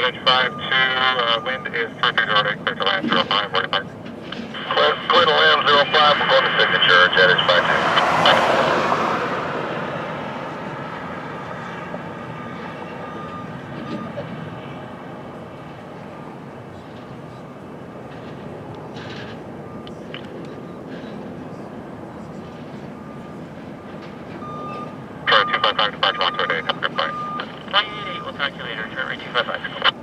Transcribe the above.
Wind is 3308, clear to land 05, 45. Clear to land 05, we'll go to signature, jet is 52. Sorry, 255 departure 128, have a good flight. 988, we'll talk to you later, turn right 255.